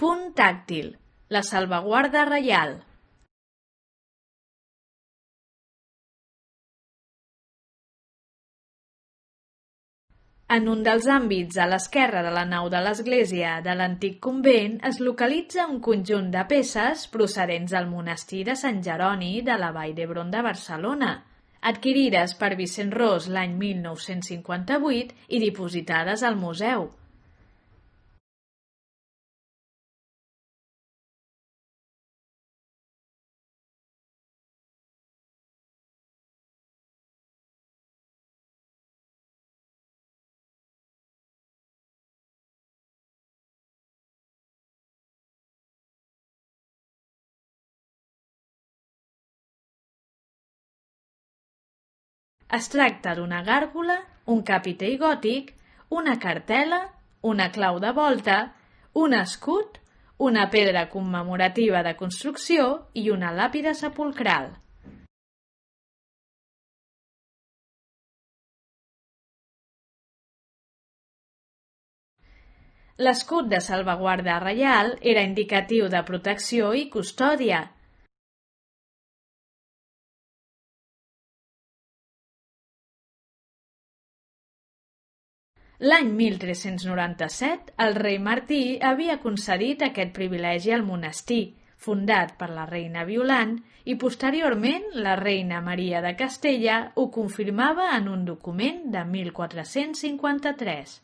Punt tàctil, la salvaguarda reial. En un dels àmbits a l'esquerra de la nau de l'església de l'antic convent es localitza un conjunt de peces procedents del monestir de Sant Jeroni de la Vall d'Hebron de Barcelona, adquirides per Vicent Ros l'any 1958 i dipositades al museu. Es tracta d'una gàrgola, un capitell gòtic, una cartel·la, una clau de volta, un escut, una pedra commemorativa de construcció i una làpida sepulcral. L'escut de salvaguarda reial era indicatiu de protecció i custòdia. L'any 1397, el rei Martí havia concedit aquest privilegi al monestir, fundat per la reina Violant, i posteriorment la reina Maria de Castella ho confirmava en un document de 1453.